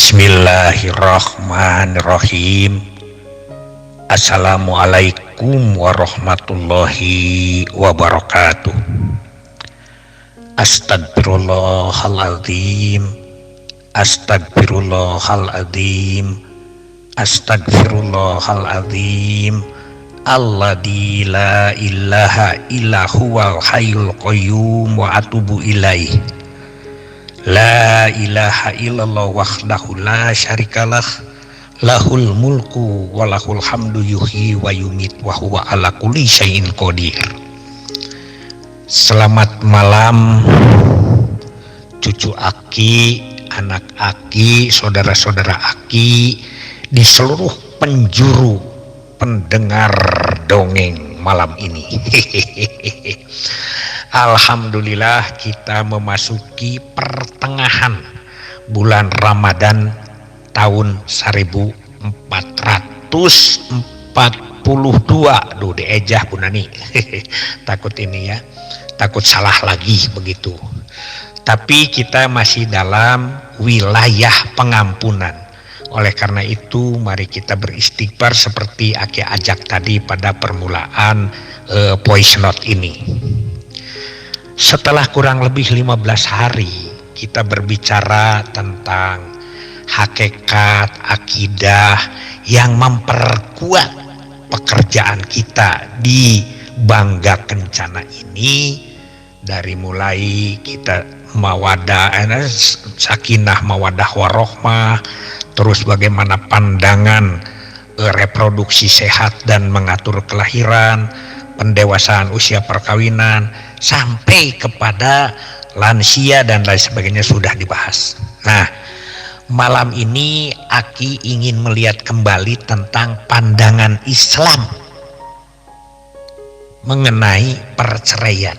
Bismillahirrahmanirrahim. Assalamualaikum warahmatullahi wabarakatuh. Astagfirullahaladzim. Astagfirullahaladzim. Astagfirullahaladzim. Alladzi la ilaha illa huwal hayyul qayyum wa atubu ilaih. La ilaha illallah wahdahu la syarikalah, lahul mulku wa lahul hamdu yuhyi wa yumit wa huwa ala kulli syai'in qadir. Selamat malam cucu Aki, anak Aki, saudara-saudara Aki di seluruh penjuru pendengar dongeng malam ini. Alhamdulillah kita memasuki pertengahan bulan Ramadan tahun 1442. Duh diejah Bu Nani. Takut ini ya, takut salah lagi begitu. Tapi kita masih dalam wilayah pengampunan. Oleh karena itu mari kita beristighfar seperti Aki ajak tadi pada permulaan voice note ini. Setelah kurang lebih 15 hari kita berbicara tentang hakikat akidah yang memperkuat pekerjaan kita di Bangga Kencana ini, dari mulai kita mawadah, sakinah mawadah warohmah, terus bagaimana pandangan reproduksi sehat dan mengatur kelahiran, pendewasaan usia perkawinan, sampai kepada lansia dan lain sebagainya sudah dibahas. Nah, malam ini Aki ingin melihat kembali tentang pandangan Islam mengenai perceraian.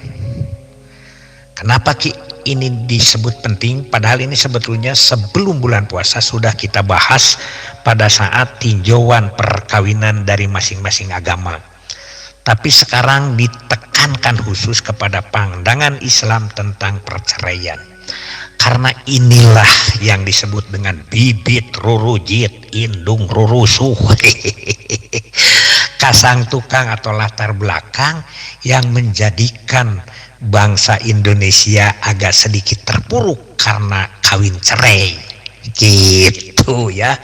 Kenapa Ki ini disebut penting? Padahal ini sebetulnya sebelum bulan puasa sudah kita bahas pada saat tinjauan perkawinan dari masing-masing agama. Tapi sekarang ditekankan khusus kepada pandangan Islam tentang perceraian. Karena inilah yang disebut dengan bibit rurujit indung rurusuh. Kasang tukang atau latar belakang yang menjadikan bangsa Indonesia agak sedikit terpuruk karena kawin cerai. Gitu ya.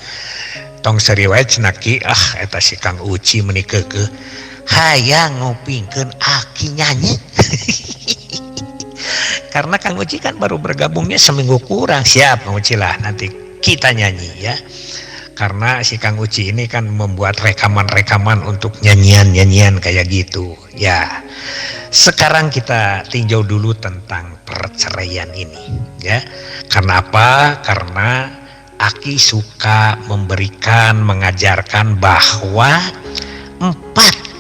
Tong seriwayat cenaki eta si Kang Uci menikah ke hayang ngopingkeun Aki nyanyi. Karena Kang Uci kan baru bergabungnya seminggu kurang. Siap Kang Uci lah, nanti kita nyanyi ya. Karena si Kang Uci ini kan membuat rekaman-rekaman untuk nyanyian-nyanyian kayak gitu ya. Sekarang kita tinjau dulu tentang perceraian ini ya. Karena apa? Karena Aki suka memberikan, mengajarkan bahwa 4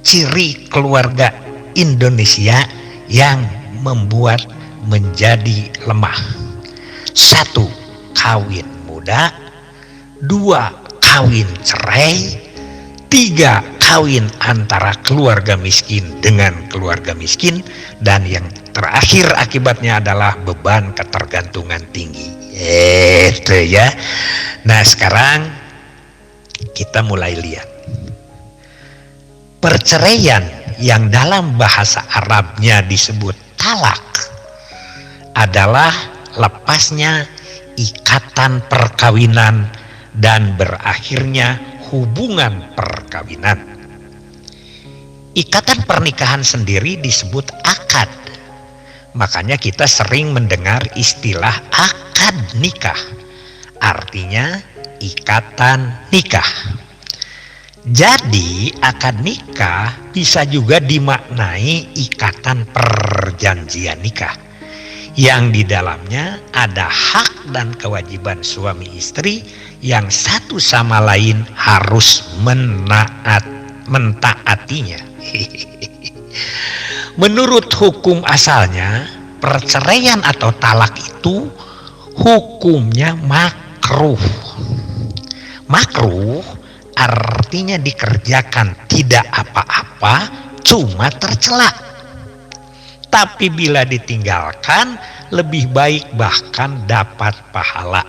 ciri keluarga Indonesia yang membuat menjadi lemah. 1. Kawin muda. 2. Kawin cerai. 3. Kawin antara keluarga miskin dengan keluarga miskin. Dan yang terakhir akibatnya adalah beban ketergantungan tinggi. Itu ya. Nah sekarang kita mulai lihat. Perceraian yang dalam bahasa Arabnya disebut talak adalah lepasnya ikatan perkawinan dan berakhirnya hubungan perkawinan. Ikatan pernikahan sendiri disebut akad. Makanya kita sering mendengar istilah akad nikah. Artinya ikatan nikah. Jadi akad nikah bisa juga dimaknai ikatan perjanjian nikah yang di dalamnya ada hak dan kewajiban suami istri yang satu sama lain harus mentaatinya. Menurut hukum asalnya, perceraian atau talak itu hukumnya makruh. Makruh artinya dikerjakan tidak apa-apa, cuma tercela. Tapi bila ditinggalkan lebih baik bahkan dapat pahala.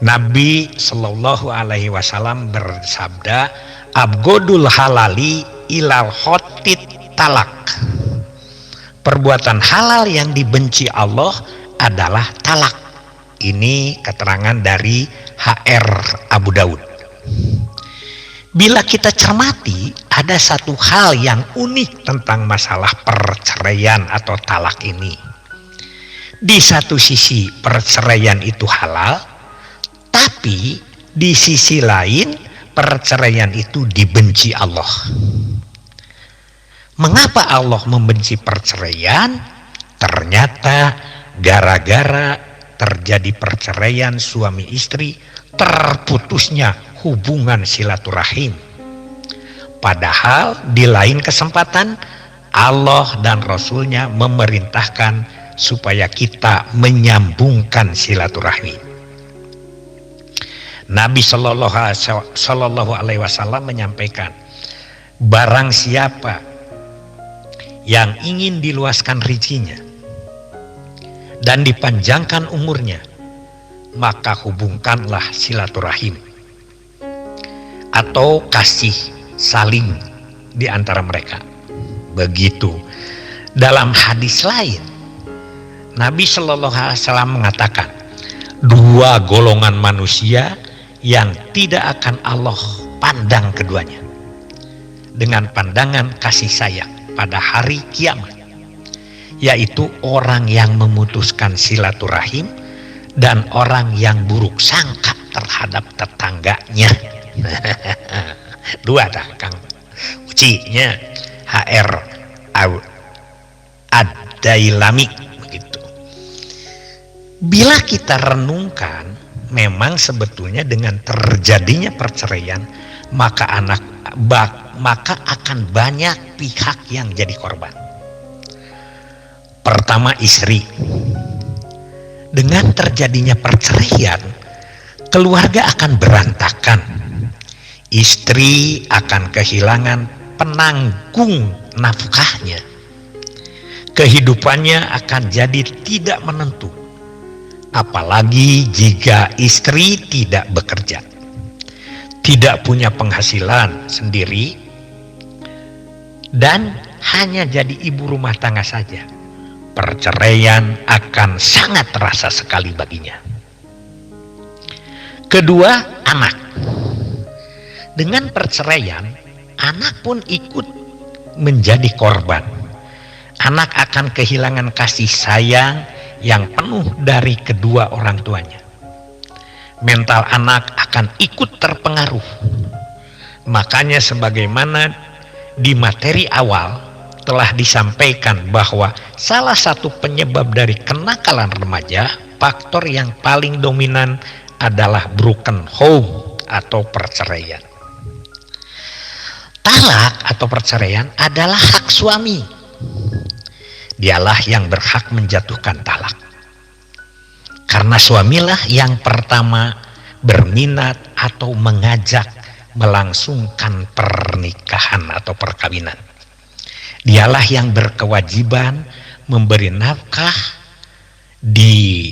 Nabi Shallallahu Alaihi Wasallam bersabda, "Abgodul halali ilal khotit talak." Perbuatan halal yang dibenci Allah adalah talak. Ini keterangan dari HR Abu Daud. Bila kita cermati, ada satu hal yang unik tentang masalah perceraian atau talak ini. Di satu sisi perceraian itu halal, tapi di sisi lain perceraian itu dibenci Allah. Mengapa Allah membenci perceraian? Ternyata gara-gara terjadi perceraian suami istri, terputusnya hubungan silaturahim. Padahal di lain kesempatan Allah dan Rasul-Nya memerintahkan supaya kita menyambungkan silaturahmi. Nabi Shallallahu Alaihi Wasallam menyampaikan, barang siapa yang ingin diluaskan rezekinya dan dipanjangkan umurnya, maka hubungkanlah silaturahim atau kasih saling di antara mereka. Begitu. Dalam hadis lain, Nabi Shallallahu Alaihi Wasallam mengatakan, dua golongan manusia yang tidak akan Allah pandang keduanya dengan pandangan kasih sayang pada hari kiamat, yaitu orang yang memutuskan silaturahim dan orang yang buruk sangka terhadap tetangganya. Dua dah Kang Uci-nya HR Ad-Dailami begitu. Bila kita renungkan, memang sebetulnya dengan terjadinya perceraian maka akan banyak pihak yang jadi korban. Pertama, istri. Dengan terjadinya perceraian, keluarga akan berantakan. Istri akan kehilangan penanggung nafkahnya. Kehidupannya akan jadi tidak menentu. Apalagi jika istri tidak bekerja, tidak punya penghasilan sendiri, dan hanya jadi ibu rumah tangga saja, perceraian akan sangat terasa sekali baginya. Kedua, anak. Dengan perceraian, anak pun ikut menjadi korban. Anak akan kehilangan kasih sayang yang penuh dari kedua orang tuanya. Mental anak akan ikut terpengaruh. Makanya sebagaimana di materi awal telah disampaikan bahwa salah satu penyebab dari kenakalan remaja, faktor yang paling dominan adalah broken home atau perceraian. Talak atau perceraian adalah hak suami. Dialah yang berhak menjatuhkan talak. Karena suamilah yang pertama berminat atau mengajak melangsungkan pernikahan atau perkawinan. Dialah yang berkewajiban memberi nafkah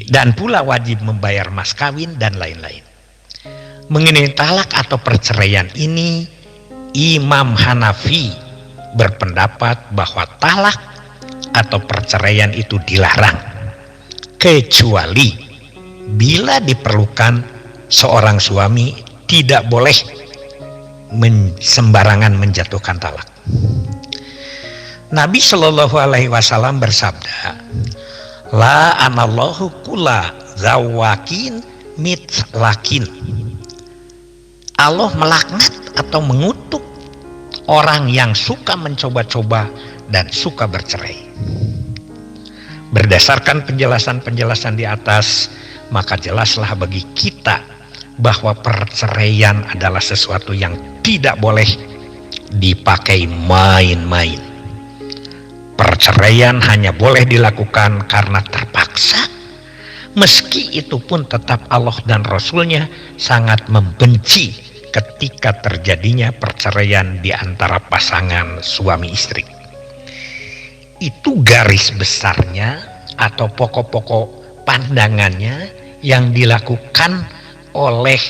dan pula wajib membayar mas kawin dan lain-lain. Mengenai talak atau perceraian ini, Imam Hanafi berpendapat bahwa talak atau perceraian itu dilarang, kecuali bila diperlukan seorang suami tidak boleh sembarangan menjatuhkan talak. Nabi Shallallahu Alaihi Wasallam bersabda, la anallahu kula zawakin mitlakin. Allah melaknat atau mengutuk orang yang suka mencoba-coba dan suka bercerai. Berdasarkan penjelasan-penjelasan di atas, maka jelaslah bagi kita bahwa perceraian adalah sesuatu yang tidak boleh dipakai main-main. Perceraian hanya boleh dilakukan karena terpaksa, meski itu pun tetap Allah dan Rasul-Nya sangat membenci ketika terjadinya perceraian di antara pasangan suami istri. Itu garis besarnya atau pokok-pokok pandangannya yang dilakukan oleh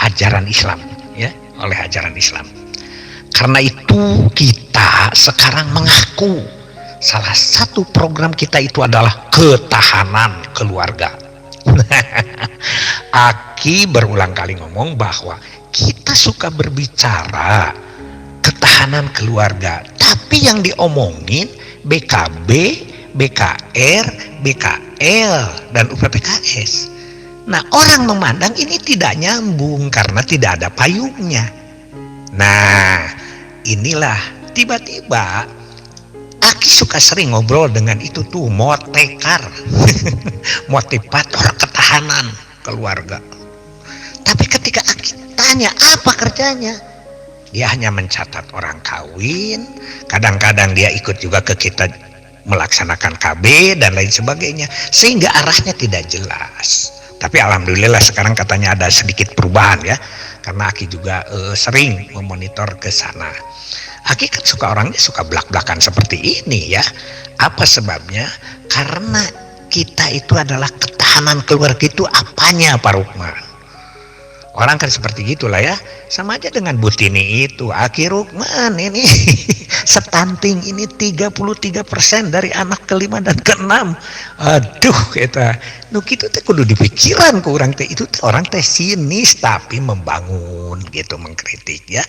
ajaran Islam, ya, oleh ajaran Islam. Karena itu kita sekarang mengaku salah satu program kita itu adalah ketahanan keluarga. Aki berulang kali ngomong bahwa kita suka berbicara ketahanan keluarga, tapi yang diomongin BKB, BKR, BKL, dan UPPKS. Nah, orang memandang ini tidak nyambung karena tidak ada payungnya. Nah, inilah tiba-tiba Aki suka sering ngobrol dengan itu tuh motekar, motivator ketahanan keluarga. Tapi ketika Aki tanya apa kerjanya, dia hanya mencatat orang kawin, kadang-kadang dia ikut juga ke kita melaksanakan KB dan lain sebagainya, sehingga arahnya tidak jelas. Tapi alhamdulillah sekarang katanya ada sedikit perubahan ya, karena Aki juga sering memonitor ke sana. Aki kan orangnya suka belak-belakan seperti ini ya. Apa sebabnya? Karena kita itu adalah ketahanan keluarga itu apanya Pak Rukman? Orang kan seperti gitulah ya. Sama aja dengan Butini itu, Aki Rukman ini stunting ini 33% dari anak kelima dan keenam. Aduh, kita nu kitu teh kudu dipikiran ku urang teh, itu teh orang teh sinis tapi membangun gitu, mengkritik ya.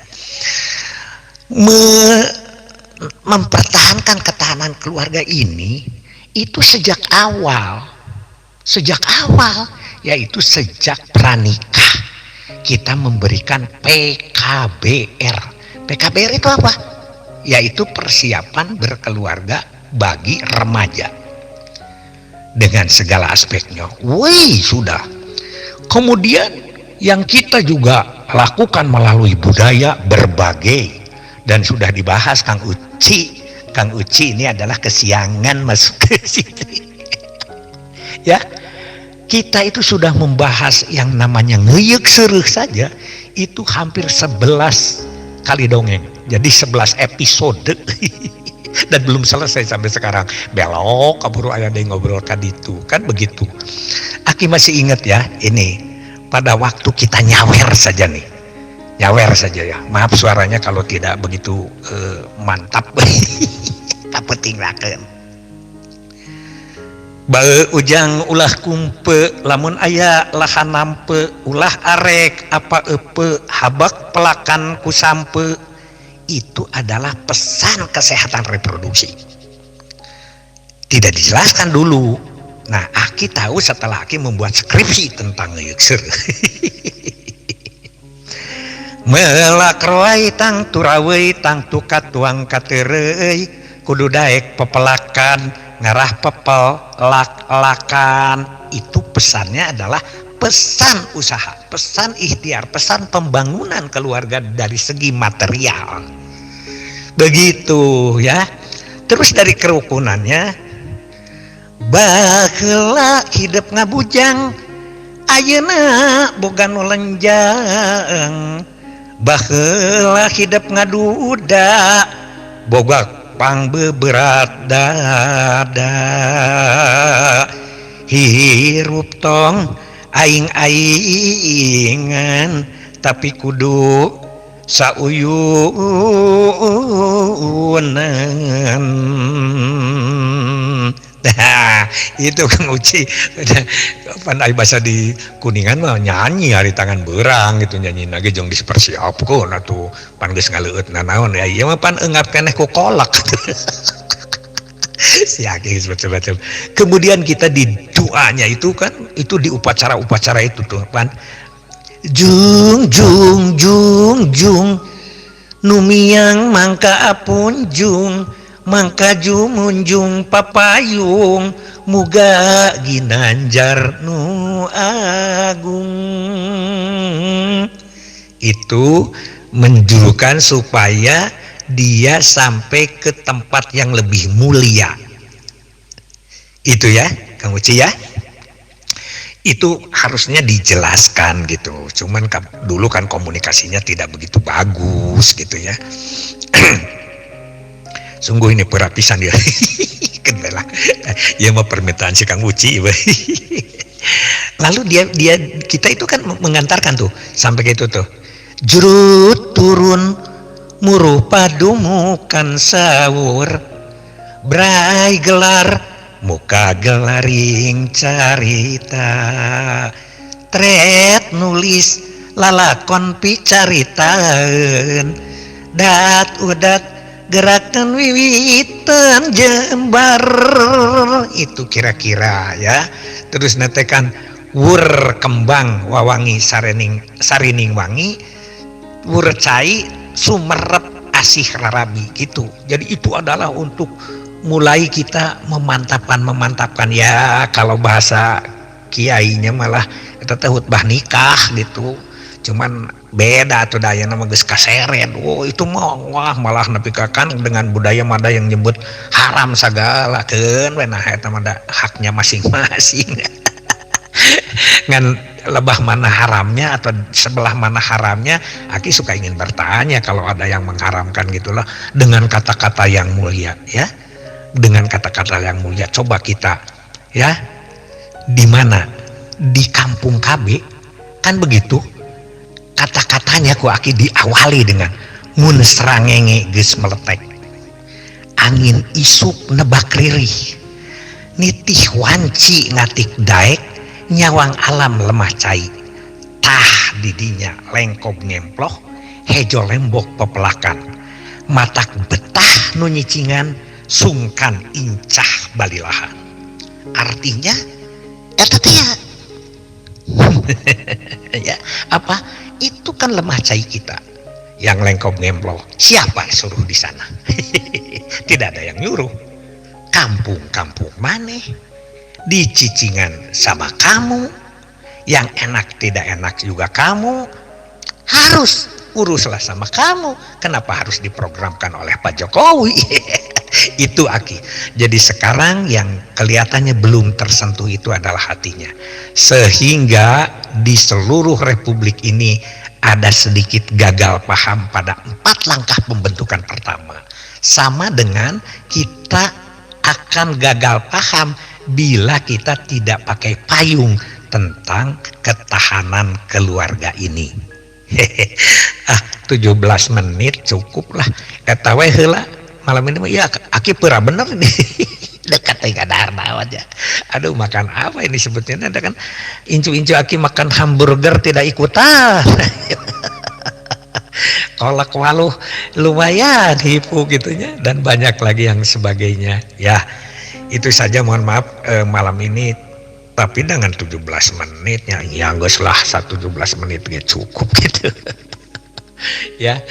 Mempertahankan ketahanan keluarga ini itu sejak awal, yaitu sejak pranikah kita memberikan PKBR. PKBR itu apa? Yaitu persiapan berkeluarga bagi remaja dengan segala aspeknya. Wih, sudah. Kemudian yang kita juga lakukan melalui budaya berbagai, dan sudah dibahas Kang Uci. Kang Uci ini adalah kesiangan masuk ke sini. Ya, kita itu sudah membahas yang namanya ngeyek sereuh saja itu hampir 11 kali dongeng. Jadi 11 episode. Dan belum selesai sampai sekarang. Belok kaburu aya deui ngobrol tadi itu, kan begitu. Aki masih ingat ya, ini pada waktu kita nyawer saja nih. Nyawer saja ya, maaf suaranya kalau tidak begitu mantap. Tak penting raken. Bae ujang ulah kumpe, lamun aya lahan nampe, ulah arek apa epe, habak pelakan kusampe. Itu adalah pesan kesehatan reproduksi. Tidak dijelaskan dulu. Nah, Aki tahu setelah Aki membuat skripsi tentang ngeyekser. Melakroai tang turawei tang tukat tuang katerei kudu daek pepelakan ngarah pepel lak-lakan. Itu pesannya adalah pesan usaha, pesan ikhtiar, pesan pembangunan keluarga dari segi material. Begitu ya. Terus dari kerukunannya, baheula hidup ngabujang, ayeuna boga nu lenjang. Baheula hidup ngaduda, boga pang beberat dada. Hirup tong aing-aingan, tapi kudu sauyunan. Nah, itu Kang Uci. Pandai bahasa di Kuningan mah nyanyi hari tangan berang gitu, nyanyi lagi jong dipersiapkeun atuh pan geus ngaleueut nanaon ya, ieu mah pan eungap keneh ku kolak. Si Aki betul-betul. Kemudian kita di doanya itu kan, itu di upacara-upacara itu tuh pan, jung jung jung jung numiang mangka apunjung mangka jumunjung papayung muga ginanjar nu agung. Itu menjulukan supaya dia sampai ke tempat yang lebih mulia. Itu ya Kang Uci ya. Itu harusnya dijelaskan gitu. Cuman dulu kan komunikasinya tidak begitu bagus gitu ya. Sungguh ini perapisan dia. Kendala. Ya mah permintaan si Kang Uci. Lalu dia kita itu kan mengantarkan tuh sampai gitu tuh. Jurut turun muruh padumukan sawur, brai gelar muka gelaring carita, tret nulis lalakon picaritaan, dat udat gerakan wiwitan jembar. Itu kira-kira ya. Terus netekan wur kembang wawangi sarining wangi, wur cai sumerep asih rarabi gitu. Jadi itu adalah untuk mulai kita memantapkan ya, kalau bahasa kiainya malah kita teh khutbah nikah gitu. Cuman beda tuh daya nama geus kaseret. Oh itu mah wah malah nepi ka kan dengan budaya mada yang nyebut haram sagala keun we, nah eta mah haknya masing-masing. Ngan lebah mana haramnya atau sebelah mana haramnya, Aki suka ingin bertanya kalau ada yang mengharamkan gitulah dengan kata-kata yang mulia ya. Dengan kata-kata yang mulia coba kita ya, di mana di kampung KB kan begitu kata-katanya ku Aki diawali dengan mun serangenge geus meletek, angin isuk nebak ririh, nitih wanci ngatik daek, nyawang alam lemah cai, tah didinya lengkob ngemploh, hejo lembok pepelakan, matak betah nu nyicingan, sungkan incah balilahan. Artinya eta teh ya apa itu kan lemah cai kita yang lengkop ngemploh. Siapa suruh di sana? Tidak ada yang nyuruh. Kampung-kampung maneh dicicingan sama kamu, yang enak tidak enak juga kamu, harus uruslah sama kamu. Kenapa harus diprogramkan oleh Pak Jokowi? Itu Aki. Jadi sekarang yang kelihatannya belum tersentuh itu adalah hatinya, sehingga di seluruh republik ini ada sedikit gagal paham pada 4 langkah pembentukan pertama. Sama dengan kita akan gagal paham bila kita tidak pakai payung tentang ketahanan keluarga ini. 17 menit cukup lah. Eta we heula malam ini ya Aki pura bener nih. Dekat tengah darna aja. Aduh makan apa ini sebetulnya, ada kan incu-incu Aki makan hamburger tidak ikutan. Kolak waluh lumayan hipu gitunya, dan banyak lagi yang sebagainya ya. Itu saja, mohon maaf malam ini, tapi dengan 17 menitnya ya geus lah 17 menit ya cukup gitu. Ya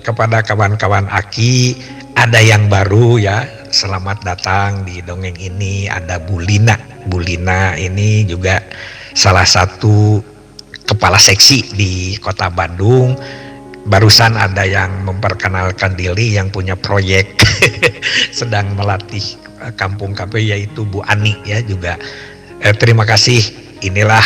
kepada kawan-kawan Aki, ada yang baru ya, selamat datang di dongeng ini. Ada Bulina ini juga salah satu kepala seksi di Kota Bandung. Barusan ada yang memperkenalkan diri yang punya proyek sedang melatih kampung KP, yaitu Bu Ani ya juga. Terima kasih. Inilah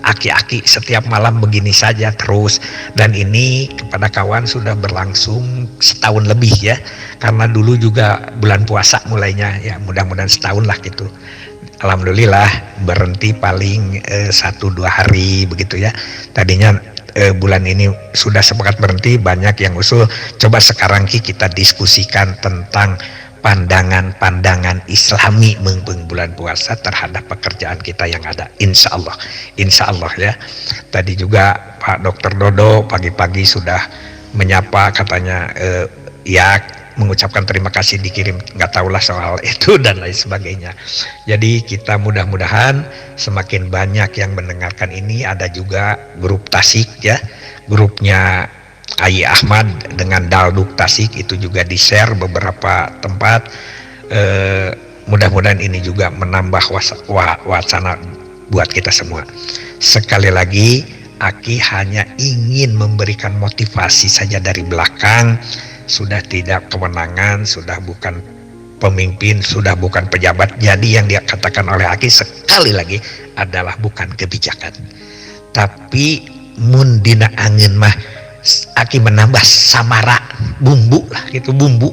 Aki-aki setiap malam begini saja terus, dan ini kepada kawan sudah berlangsung setahun lebih ya, karena dulu juga bulan puasa mulainya ya, mudah-mudahan setahun lah gitu. Alhamdulillah berhenti paling 1-2 hari begitu ya. Tadinya bulan ini sudah sepakat berhenti, banyak yang usul coba sekarang kita diskusikan tentang pandangan-pandangan Islami mengpeng bulan puasa terhadap pekerjaan kita yang ada. Insya Allah ya. Tadi juga Pak Dr. Dodo pagi-pagi sudah menyapa, katanya ya mengucapkan terima kasih, dikirim nggak tahulah soal itu dan lain sebagainya. Jadi kita mudah-mudahan semakin banyak yang mendengarkan ini. Ada juga grup Tasik ya, grupnya Ayi Ahmad dengan Dalduk Tasik, itu juga di-share beberapa tempat. Mudah-mudahan ini juga menambah wacana buat kita semua. Sekali lagi, Aki hanya ingin memberikan motivasi saja dari belakang. Sudah tidak kewenangan, sudah bukan pemimpin, sudah bukan pejabat. Jadi yang dia katakan oleh Aki sekali lagi adalah bukan kebijakan. Tapi mundina angin mah Aki menambah samara bumbu lah gitu, bumbu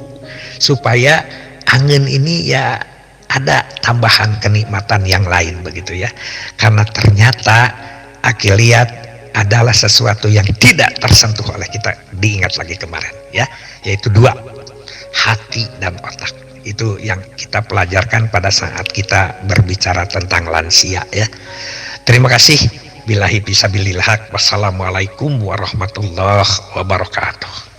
supaya angin ini ya ada tambahan kenikmatan yang lain begitu ya. Karena ternyata Aki lihat adalah sesuatu yang tidak tersentuh oleh kita, diingat lagi kemarin ya, yaitu dua, hati dan otak. Itu yang kita pelajarkan pada saat kita berbicara tentang lansia ya. Terima kasih. Billahi fisabilillah. Wassalamualaikum warahmatullahi wabarakatuh.